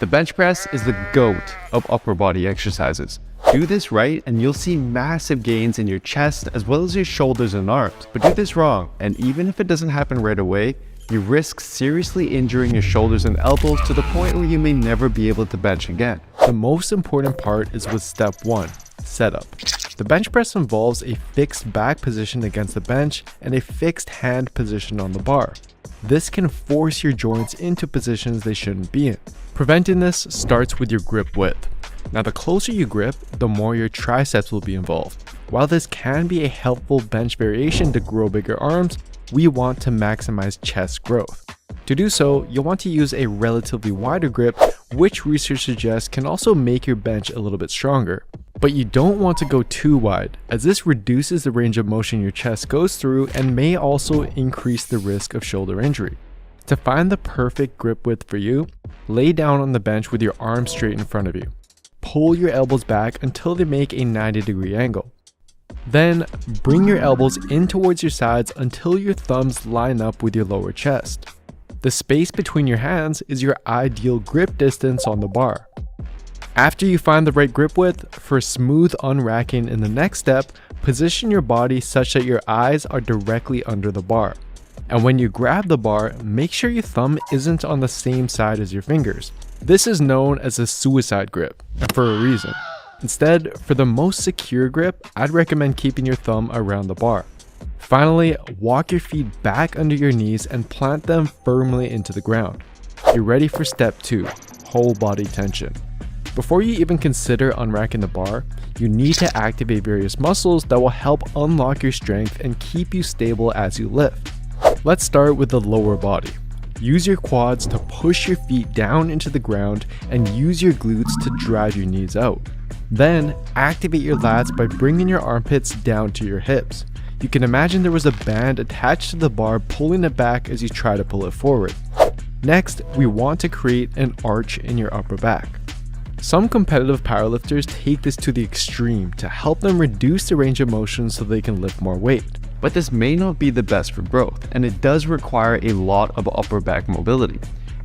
The bench press is the GOAT of upper body exercises. Do this right and you'll see massive gains in your chest as well as your shoulders and arms. But do this wrong, and even if it doesn't happen right away, you risk seriously injuring your shoulders and elbows to the point where you may never be able to bench again. The most important part is with step 1, setup. The bench press involves a fixed back position against the bench and a fixed hand position on the bar. This can force your joints into positions they shouldn't be in. Preventing this starts with your grip width. Now, the closer you grip, the more your triceps will be involved. While this can be a helpful bench variation to grow bigger arms, we want to maximize chest growth. To do so, you'll want to use a relatively wider grip, which research suggests can also make your bench a little bit stronger. But you don't want to go too wide, as this reduces the range of motion your chest goes through and may also increase the risk of shoulder injury. To find the perfect grip width for you, lay down on the bench with your arms straight in front of you. Pull your elbows back until they make a 90-degree angle. Then, bring your elbows in towards your sides until your thumbs line up with your lower chest. The space between your hands is your ideal grip distance on the bar. After you find the right grip width, for smooth unracking in the next step, position your body such that your eyes are directly under the bar. And when you grab the bar, make sure your thumb isn't on the same side as your fingers. This is known as a suicide grip, and for a reason. Instead, for the most secure grip, I'd recommend keeping your thumb around the bar. Finally, walk your feet back under your knees and plant them firmly into the ground. You're ready for step 2, whole body tension. Before you even consider unracking the bar, you need to activate various muscles that will help unlock your strength and keep you stable as you lift. Let's start with the lower body. Use your quads to push your feet down into the ground and use your glutes to drive your knees out. Then, activate your lats by bringing your armpits down to your hips. You can imagine there was a band attached to the bar pulling it back as you try to pull it forward. Next, we want to create an arch in your upper back. Some competitive powerlifters take this to the extreme to help them reduce the range of motion so they can lift more weight. But this may not be the best for growth, and it does require a lot of upper back mobility.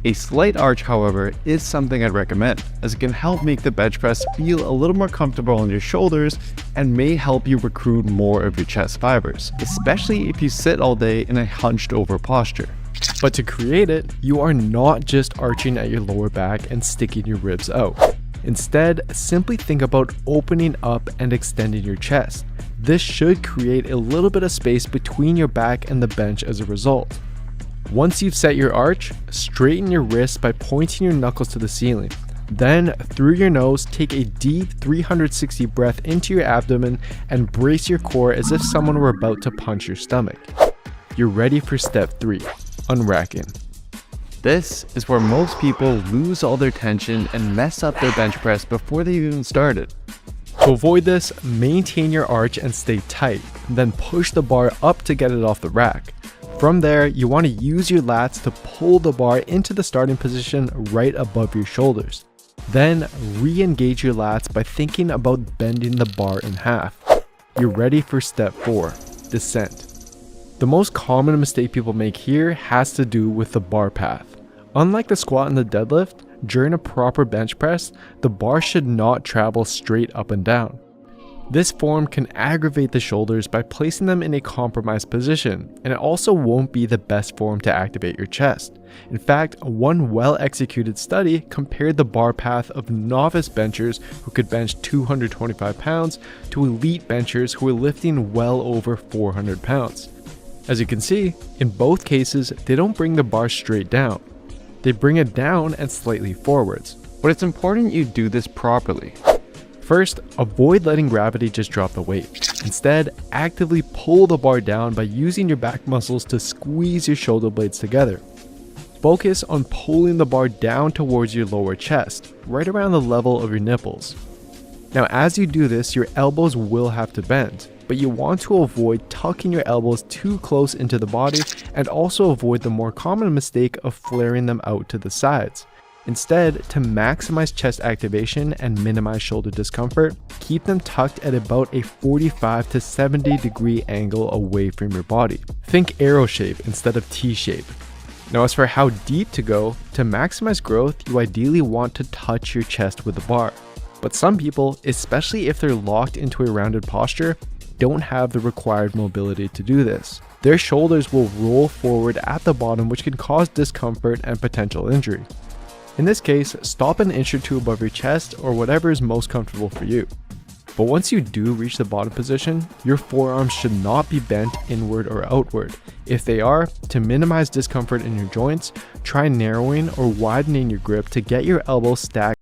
A slight arch, however, is something I'd recommend, as it can help make the bench press feel a little more comfortable on your shoulders and may help you recruit more of your chest fibers, especially if you sit all day in a hunched over posture. But to create it, you are not just arching at your lower back and sticking your ribs out. Instead, simply think about opening up and extending your chest. This should create a little bit of space between your back and the bench as a result. Once you've set your arch, straighten your wrists by pointing your knuckles to the ceiling. Then, through your nose, take a deep 360 breath into your abdomen and brace your core as if someone were about to punch your stomach. You're ready for step 3, unracking. This is where most people lose all their tension and mess up their bench press before they even started. To avoid this, maintain your arch and stay tight, then push the bar up to get it off the rack. From there, you want to use your lats to pull the bar into the starting position right above your shoulders. Then, re-engage your lats by thinking about bending the bar in half. You're ready for step 4, descent. The most common mistake people make here has to do with the bar path. Unlike the squat and the deadlift, during a proper bench press, the bar should not travel straight up and down. This form can aggravate the shoulders by placing them in a compromised position, and it also won't be the best form to activate your chest. In fact, one well-executed study compared the bar path of novice benchers who could bench 225 pounds to elite benchers who were lifting well over 400 pounds. As you can see, in both cases, they don't bring the bar straight down. They bring it down and slightly forwards. But it's important you do this properly. First, avoid letting gravity just drop the weight. Instead, actively pull the bar down by using your back muscles to squeeze your shoulder blades together. Focus on pulling the bar down towards your lower chest, right around the level of your nipples. Now, as you do this, your elbows will have to bend, but you want to avoid tucking your elbows too close into the body and also avoid the more common mistake of flaring them out to the sides. Instead, to maximize chest activation and minimize shoulder discomfort, keep them tucked at about a 45 to 70 degree angle away from your body. Think arrow shape instead of T shape. Now, as for how deep to go, to maximize growth, you ideally want to touch your chest with the bar. But some people, especially if they're locked into a rounded posture, don't have the required mobility to do this. Their shoulders will roll forward at the bottom, which can cause discomfort and potential injury. In this case, stop an inch or two above your chest or whatever is most comfortable for you. But once you do reach the bottom position, your forearms should not be bent inward or outward. If they are, to minimize discomfort in your joints, try narrowing or widening your grip to get your elbows stacked